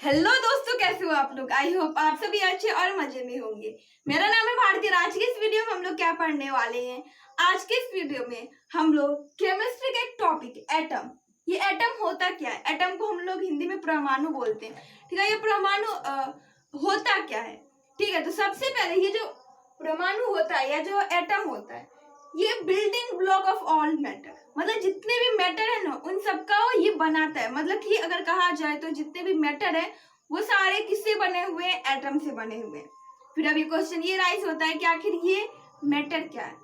Hello दोस्तों, कैसे हो आप लोग। आई होप आप सभी अच्छे और मजे में होंगे। मेरा नाम है भारती। आज की इस वीडियो में हम लोग क्या पढ़ने वाले हैं। आज के इस वीडियो में हम लोग केमिस्ट्री का एक टॉपिक एटम। ये एटम होता क्या है। एटम को हम लोग हिंदी में परमाणु बोलते हैं। ठीक है, ये परमाणु होता क्या है। ठीक है, तो सबसे पहले ये जो परमाणु होता है या जो एटम होता है, ये building block of all matter, मतलब जितने भी मैटर है ना उन सबका ये बनाता है। मतलब कि अगर कहा जाए तो जितने भी मैटर है वो सारे किससे बने हुए हैं, एटम से बने हुए हैं। फिर अभी क्वेश्चन ये राइज होता है कि आखिर ये मैटर क्या है।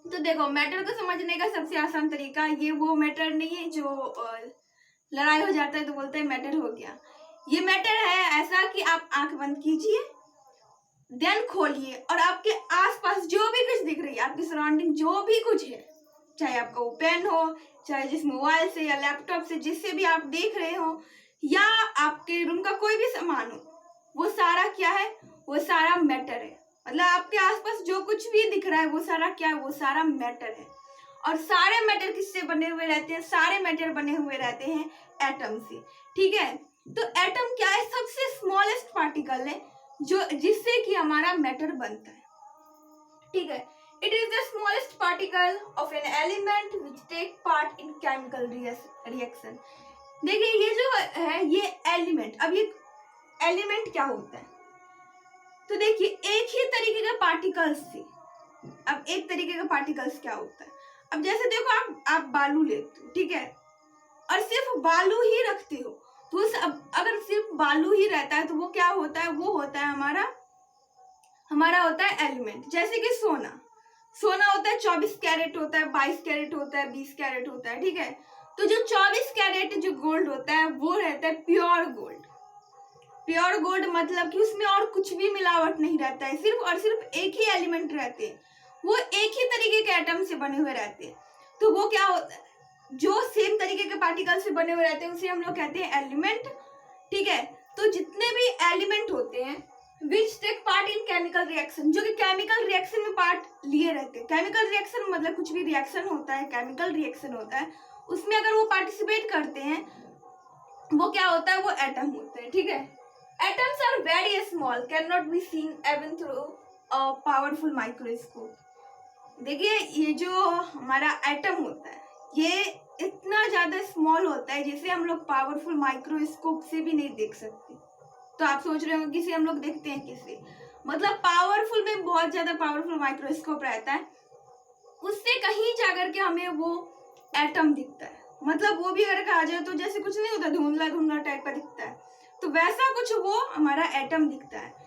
तो देखो, मैटर को समझने का सबसे आसान तरीका, ये वो मैटर नहीं है जो लड़ाई हो जाता है तो बोलते हैं मैटर हो गया। ये मैटर है ऐसा कि आप आंख बंद कीजिए, देन खोलिए और आपके आसपास जो भी कुछ दिख रही है, आपकी सराउंडिंग जो भी कुछ है, चाहे आपका वो पेन हो, चाहे जिस मोबाइल से या लैपटॉप से जिससे भी आप देख रहे हो, या आपके रूम का कोई भी सामान हो, वो सारा क्या है, वो सारा मैटर है। मतलब आपके आसपास जो कुछ भी दिख रहा है वो सारा क्या है, वो सारा मैटर है। और सारे मैटर किससे बने हुए रहते हैं, सारे मैटर बने हुए रहते हैं एटम से। ठीक है, तो एटम क्या है, सबसे स्मॉलेस्ट पार्टिकल है जो जिससे कि हमारा मैटर बनता है। ठीक है, it is the smallest particle of an element which take part in chemical reaction. देखिए, ये जो है ये एलिमेंट, अब ये एलिमेंट क्या होता है, तो देखिए एक ही तरीके के पार्टिकल्स से, अब एक तरीके का पार्टिकल्स क्या होता है। अब जैसे देखो, आप बालू लेते हो, ठीक है, और सिर्फ बालू ही रखते हो, तो अगर सिर्फ बालू ही रहता है तो वो क्या होता है, वो होता है हमारा होता है एलिमेंट। जैसे कि सोना होता है 24 कैरेट होता है, 22 कैरेट होता है, 20 कैरेट होता है। ठीक है, तो जो 24 कैरेट जो गोल्ड होता है वो रहता है प्योर गोल्ड। प्योर गोल्ड मतलब कि उसमें और कुछ भी मिलावट नहीं रहता है, सिर्फ और सिर्फ एक ही एलिमेंट रहते हैं, वो एक ही तरीके के एटम से बने हुए रहते हैं। तो वो क्या होता है, जो सेम तरीके के पार्टिकल से बने हुए रहते हैं उसे हम लोग कहते हैं एलिमेंट। ठीक है, तो जितने भी एलिमेंट होते हैं which take part in chemical reaction, जो कि केमिकल रिएक्शन में पार्ट लिए रहते हैं। केमिकल रिएक्शन मतलब कुछ भी रिएक्शन होता है, केमिकल रिएक्शन होता है, उसमें अगर वो पार्टिसिपेट करते हैं वो क्या होता है, वो एटम होते हैं। ठीक है, atoms are very small, can not be seen even through a powerful microscope. देखिए, ये जो हमारा एटम होता है ये इतना ज्यादा स्मॉल होता है जिसे हम लोग पावरफुल माइक्रोस्कोप से भी नहीं देख सकते। तो आप सोच रहे हो किसे हम लोग देखते हैं, किसे, मतलब पावरफुल में बहुत ज्यादा पावरफुल माइक्रोस्कोप रहता है, उससे कहीं जाकर के हमें वो एटम दिखता है। मतलब वो भी अगर कहा जाए तो जैसे कुछ नहीं होता, धुंधला धुंधला टाइप का दिखता है, तो वैसा कुछ वो हमारा एटम दिखता है।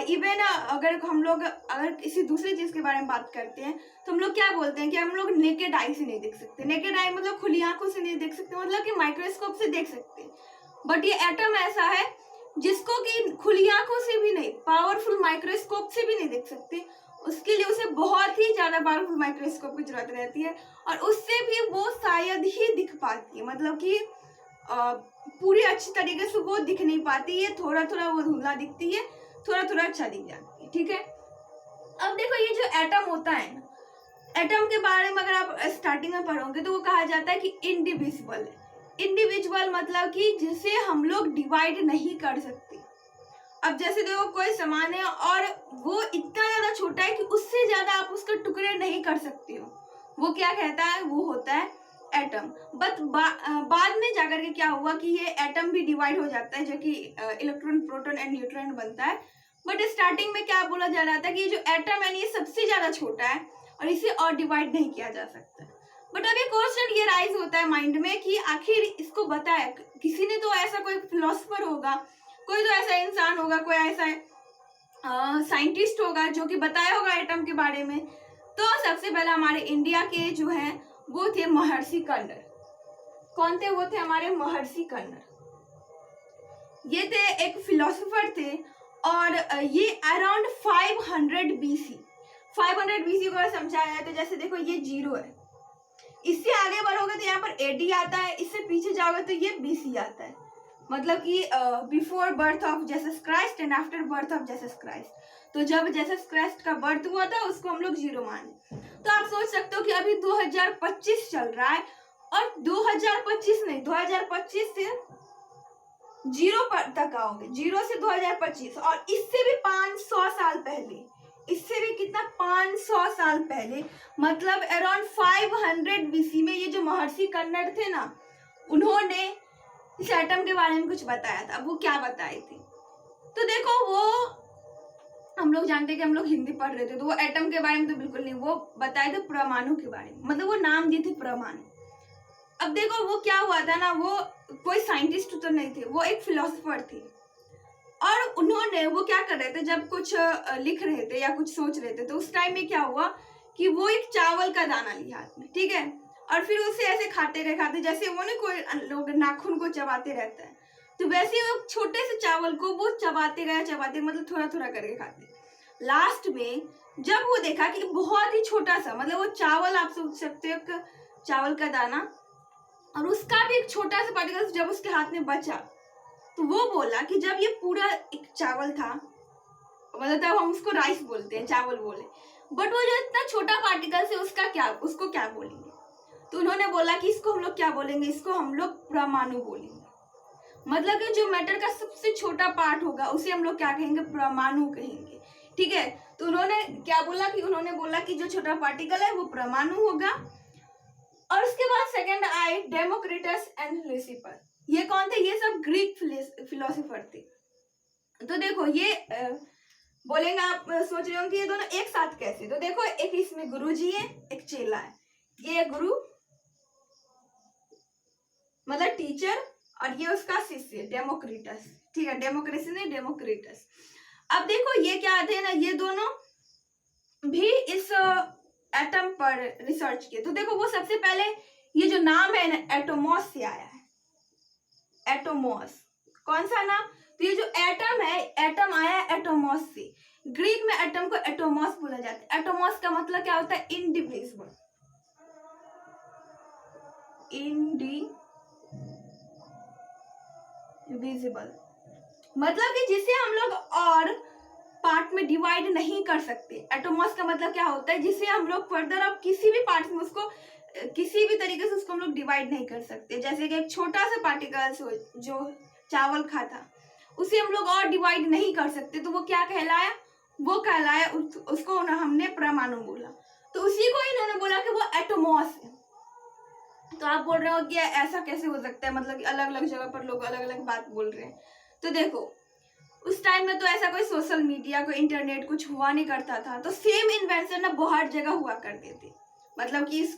इवन अगर हम लोग अगर किसी दूसरी चीज के बारे में बात करते हैं तो हम लोग क्या बोलते हैं कि हम लोग नेकेड आई से नहीं देख सकते। नेकेड आई मतलब खुली आंखों से नहीं देख सकते, मतलब कि माइक्रोस्कोप से देख सकते हैं। बट ये एटम ऐसा है जिसको कि खुली आंखों से भी नहीं, पावरफुल माइक्रोस्कोप से भी नहीं देख सकते। उसके लिए उसे बहुत ही ज्यादा पावरफुल माइक्रोस्कोप की जरूरत रहती है, और उससे भी वो शायद ही दिख पाती है। मतलब कि पूरी अच्छी तरीके से वो दिख नहीं पाती है, थोड़ा थोड़ा वो धुंधला दिखती है, थोड़ा थोड़ा अच्छा दिख जाती है। ठीक है, अब देखो ये जो एटम होता है ना, एटम के बारे में अगर आप स्टार्टिंग में पढ़ोगे तो वो कहा जाता है कि इंडिविजुअल है। इंडिविजुअल मतलब कि जिसे हम लोग डिवाइड नहीं कर सकते। अब जैसे देखो, कोई सामान है और वो इतना ज्यादा छोटा है कि उससे ज्यादा आप उसके टुकड़े नहीं कर सकते हो, वो क्या कहता है, वो होता है एटम। बट बाद में जाकर के क्या हुआ कि ये एटम भी डिवाइड हो जाता है, जो कि इलेक्ट्रॉन, प्रोटॉन एंड न्यूट्रॉन बनता है। बट स्टार्टिंग में क्या बोला जा रहा था कि ये जो एटम है ये सबसे ज्यादा छोटा है और इसे और डिवाइड नहीं किया जा सकता। बट अभी क्वेश्चन ये राइज होता है माइंड में कि आखिर इसको बताया किसी ने, तो ऐसा कोई फिलोसफर होगा, कोई तो ऐसा इंसान होगा, कोई ऐसा साइंटिस्ट होगा जो कि बताया होगा एटम के बारे में। तो सबसे पहले हमारे इंडिया के जो है वो थे महर्षि कर्णर। कौन थे वो, थे हमारे महर्षि कर्णर। ये थे एक फिलोसोफर थे, और ये अराउंड 500 BC, 500 BC को समझाया है। तो जैसे देखो ये 0 है, इससे आगे बढ़ोगे तो यहाँ पर AD आता है, इससे पीछे जाओगे तो ये BC आता है। मतलब कि before birth of Jesus Christ and after birth of Jesus Christ. तो जब जीसस क्राइस्ट का बर्थ हुआ था उसको हम लोग 0 माने। तो आप सोच सकते हो कि अभी 2025 चल रहा है, और 2025 नहीं, 2025 से जीरो पर तक आओगे, 0 से 2025, और इससे भी 500 साल पहले, इससे भी कितना 500 साल पहले, मतलब अराउंड 500 बीसी में ये जो महर्षि कन्नड़ थे ना, उन्होंने इस एटम के बारे में कुछ बताया था। वो क्या बताए थे? तो देखो, वो हम लोग जानते हैं कि हम लोग हिंदी पढ़ रहे थे, तो वो एटम के बारे में तो बिल्कुल नहीं, वो बताए थे परमाणु के बारे में, मतलब वो नाम दिए थे परमाणु। अब देखो वो क्या हुआ था ना, वो कोई साइंटिस्ट तो नहीं थे, वो एक फिलोसोफर थे, और उन्होंने वो क्या कर रहे थे, जब कुछ लिख रहे थे या कुछ सोच रहे थे, तो उस टाइम में क्या हुआ कि वो एक चावल का दाना लिया हाथ में, ठीक है, और फिर उसे ऐसे खाते रहे, जैसे वो नहीं कोई लोग नाखून को चबाते रहता है, तो वैसे ही वो छोटे से चावल को वो चबाते गए, मतलब थोड़ा थोड़ा करके खाते। लास्ट में जब वो देखा कि बहुत ही छोटा सा, मतलब वो चावल, आप सोच सकते हो चावल का दाना, और उसका भी एक छोटा सा पार्टिकल जब उसके हाथ में बचा, तो वो बोला कि जब ये पूरा एक चावल था, मतलब तब हम उसको राइस बोलते हैं, चावल बोले, बट वो जो इतना छोटा पार्टिकल है उसको क्या बोलेंगे? तो उन्होंने बोला कि इसको हम लोग क्या बोलेंगे, इसको हम लोग परमाणु बोलेंगे। मतलब कि जो मैटर का सबसे छोटा पार्ट होगा उसे हम लोग क्या कहेंगे? परमाणु कहेंगे, ठीक है। तो उन्होंने क्या बोला कि उन्होंने बोला कि जो छोटा पार्टिकल है वो परमाणु होगा। और उसके बाद सेकंड आए डेमोक्रिटस एंड लुसिफर। ये कौन थे? ये सब ग्रीक फिलोसोफर थे। तो देखो ये बोलेंगे, आप सोच रहे हो कि ये दोनों एक साथ कैसे? तो देखो, एक इसमें गुरु जी है, एक चेला है। ये गुरु मतलब टीचर, और ये उसका शिष्य डेमोक्रिटस, ठीक है, डेमोक्रेसी नहीं, डेमोक्रिटस। अब देखो ये क्या थे ना, ये दोनों भी इस एटम पर रिसर्च किए। तो देखो वो सबसे पहले ये जो नाम है ना, एटोमॉस से आया है। एटोमॉस कौन सा नाम? तो ये जो एटम है, एटम आया है एटोमॉस से। ग्रीक में एटम को एटोमॉस बोला जाता है। एटोमॉस का मतलब क्या होता है? इनडिविजिबल, इनडिविजिबल मतलब कि जिसे हम लोग और पार्ट में डिवाइड नहीं कर सकते। एटोमॉस का मतलब क्या होता है? जिसे हम लोग फर्दर अब किसी भी पार्ट में उसको किसी भी तरीके से उसको हम लोग डिवाइड नहीं कर सकते। जैसे कि एक छोटा सा पार्टिकल जो चावल खा था, उसे हम लोग और डिवाइड नहीं कर सकते, तो वो क्या कहलाया? वो कहलाया, उसको ना हमने परमाणु बोला। तो उसी को इन्होंने बोला कि वो एटोमॉस है। तो आप बोल रहे हो कि ऐसा कैसे हो सकता है, मतलब अलग अलग जगह पर लोग अलग अलग बात बोल रहे हैं। तो देखो उस टाइम में तो ऐसा कोई सोशल मीडिया, कोई इंटरनेट कुछ हुआ नहीं करता था, तो सेम इन्वेंशन ना बहुत जगह हुआ करते थे। मतलब कि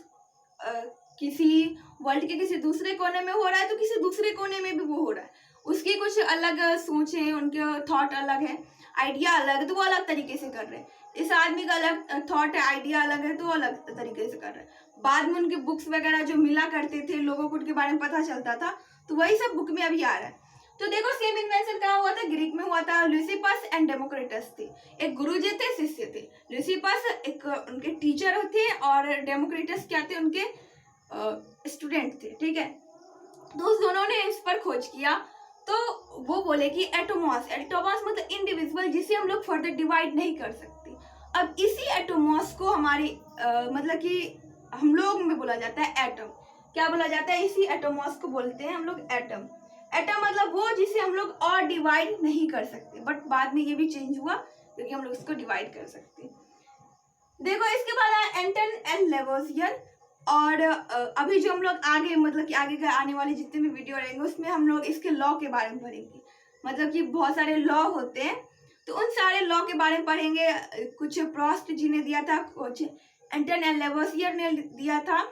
किसी वर्ल्ड के किसी दूसरे कोने में हो रहा है, तो किसी दूसरे कोने में भी वो हो रहा है। उसकी कुछ अलग सोच है, उनके थॉट अलग है, आइडिया अलग है, तो वो अलग तरीके से कर रहे हैं। इस आदमी का अलग थॉट है, आइडिया अलग है, तो वो अलग तरीके से कर रहे हैं। बाद में उनके बुक्स वगैरह जो मिला करते थे, लोगों को उनके बारे में पता चलता था, तो वही सब बुक में अभी आ रहा है। तो देखो सेम इन्वेंशन कहाँ हुआ था? ग्रीक में हुआ था। लुसिफस एंड डेमोक्रिटस थे, एक गुरुजी थे, शिष्य थे। लुसिफस एक उनके टीचर थे, और डेमोक्रिटस क्या थे? उनके स्टूडेंट थे, ठीक है। तो उस दोनों ने इस पर खोज किया, तो वो बोले कि एटोमॉस मतलब इंडिविजुअल, जिसे हम लोग फर्दर डिवाइड नहीं कर सकते। अब इसी एटोमॉस को हमारे मतलब कि हम लोग में बोला जाता है एटम। क्या बोला जाता है? इसी एटोमॉस को बोलते हैं हम लोग एटम। एटम मतलब वो जिसे हम लोग और डिवाइड नहीं कर सकते, बट बाद में ये भी चेंज हुआ क्योंकि हम लोग इसको डिवाइड कर सकते। देखो इसके बाद आया एंटन एंड लेवोसियर। और अभी जो हम लोग आगे, मतलब कि आगे के आने वाले जितने भी वीडियो रहेंगे उसमें हम लोग इसके लॉ के बारे में पढ़ेंगे। मतलब कि बहुत सारे लॉ होते हैं, तो उन सारे लॉ के बारे में पढ़ेंगे। कुछ प्रोस्ट जी ने दिया था, कुछ एंटन एंड लेवोसियर ने दिया था,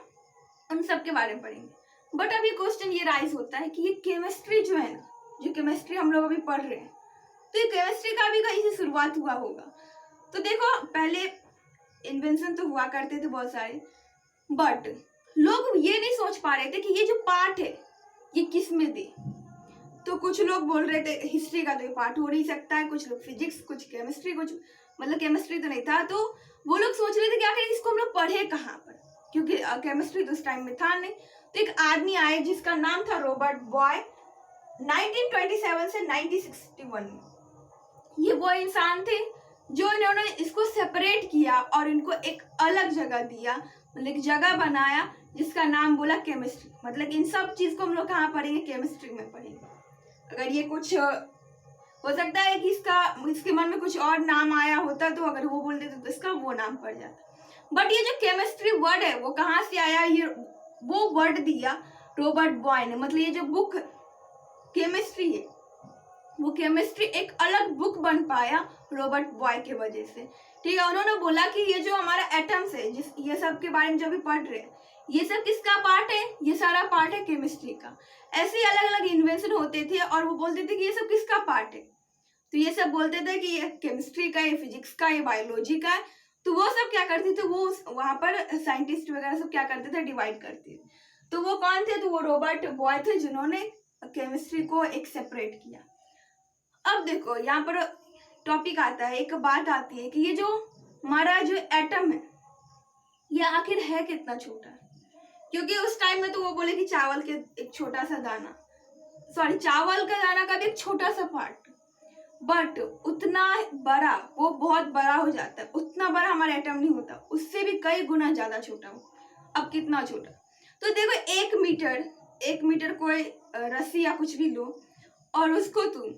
उन सब के बारे में पढ़ेंगे। बट अभी क्वेश्चन ये राइज होता है कि ये केमिस्ट्री जो है ना, जो केमिस्ट्री हम लोग अभी पढ़ रहे हैं, तो ये केमिस्ट्री का भी कहीं से शुरुआत हुआ होगा। तो देखो पहले इन्वेंशन तो हुआ करते थे बहुत सारे, बट लोग ये नहीं सोच पा रहे थे कि ये जो पार्ट है ये किस में दे। तो कुछ लोग बोल रहे थे हिस्ट्री का तो ये पार्ट हो नहीं सकता है, कुछ लोग फिजिक्स, कुछ केमिस्ट्री, कुछ मतलब केमिस्ट्री तो नहीं था, तो वो लोग सोच रहे थे क्या करें, इसको हम लोग पढ़े कहाँ पर, क्योंकि केमिस्ट्री तो उस टाइम में था नहीं। तो एक आदमी आए जिसका नाम था रॉबर्ट बॉय, 1927 से 1961 में। ये वो इंसान थे जो इन्होंने इसको सेपरेट किया और इनको एक अलग जगह दिया, मतलब एक जगह बनाया जिसका नाम बोला केमिस्ट्री। मतलब इन सब चीज को हम लोग कहाँ पढ़ेंगे? केमिस्ट्री में पढ़ेंगे। अगर ये कुछ हो सकता है कि इसके मन में कुछ और नाम आया होता, तो अगर वो बोल देते तो इसका वो नाम पड़ जाता। बट ये जो केमिस्ट्री वर्ड है वो कहाँ से आया, ये वो वर्ड दिया रॉबर्ट बॉय ने। मतलब ये जो बुक केमिस्ट्री है, वो केमिस्ट्री एक अलग बुक बन पाया रॉबर्ट बॉय के वजह से। ठीक है, उन्होंने बोला कि ये जो हमारा एटम्स है, ये सब के बारे में जो भी पढ़ रहे हैं, ये सब किसका पार्ट है, ये सारा पार्ट है केमिस्ट्री का। ऐसे अलग अलग इन्वेंशन होते थे और वो बोलते थे कि ये सब किसका पार्ट है, तो ये सब बोलते थे कि ये केमिस्ट्री का, ये फिजिक्स का, ये बायोलॉजी का है। तो वो सब क्या करते थे, वो वहां पर साइंटिस्ट वगैरह सब क्या करते थे, डिवाइड करते थे। तो वो कौन थे, तो वो रॉबर्ट बॉय थे जिन्होंने केमिस्ट्री को एक सेपरेट किया। अब देखो यहाँ पर टॉपिक आता है, एक बात आती है कि ये जो हमारा जो एटम है ये आखिर है कितना छोटा। क्योंकि उस टाइम में तो वो बोले कि चावल के एक छोटा सा दाना, सॉरी चावल का दाना का भी एक छोटा सा पार्ट, बट उतना बड़ा, वो बहुत बड़ा हो जाता है। उतना बड़ा हमारा एटम नहीं होता, उससे भी कई गुना ज्यादा छोटा हो। अब कितना छोटा, तो देखो 1 मीटर कोई रस्सी या कुछ भी लो और उसको तुम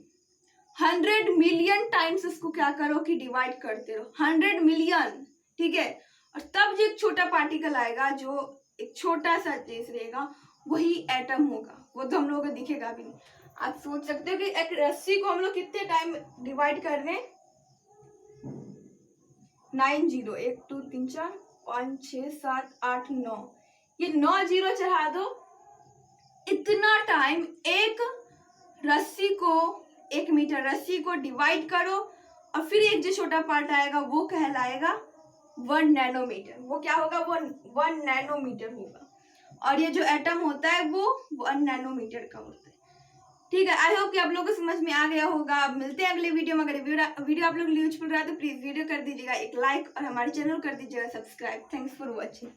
100 मिलियन टाइम्स उसको क्या करो कि डिवाइड करते रहो, 100 मिलियन, ठीक है। और तब जो एक छोटा पार्टिकल आएगा, जो एक छोटा सा चीज रहेगा, वही एटम होगा। वो तो हम लोगों को दिखेगा भी नहीं। आप सोच सकते हो कि एक रस्सी को हम लोग कितने टाइम डिवाइड कर रहे हैं, 9 0, 1 2 3 4 5 6 7 8 9, ये 9 0 चढ़ा दो, इतना टाइम एक रस्सी को, 1 मीटर रस्सी को डिवाइड करो, और फिर एक जो छोटा पार्ट आएगा वो कहलाएगा 1 नैनोमीटर। वो क्या होगा, वो 1 नैनोमीटर होगा। और ये जो एटम होता है वो 1 नैनोमीटर का होता है। ठीक है, आई होप कि आप लोगों को समझ में आ गया होगा। अब मिलते हैं अगले वीडियो में। अगर वीडियो आप लोग यूजफुल रहा तो प्लीज वीडियो कर दीजिएगा एक लाइक और हमारे चैनल कर दीजिएगा सब्सक्राइब। Thanks for watching.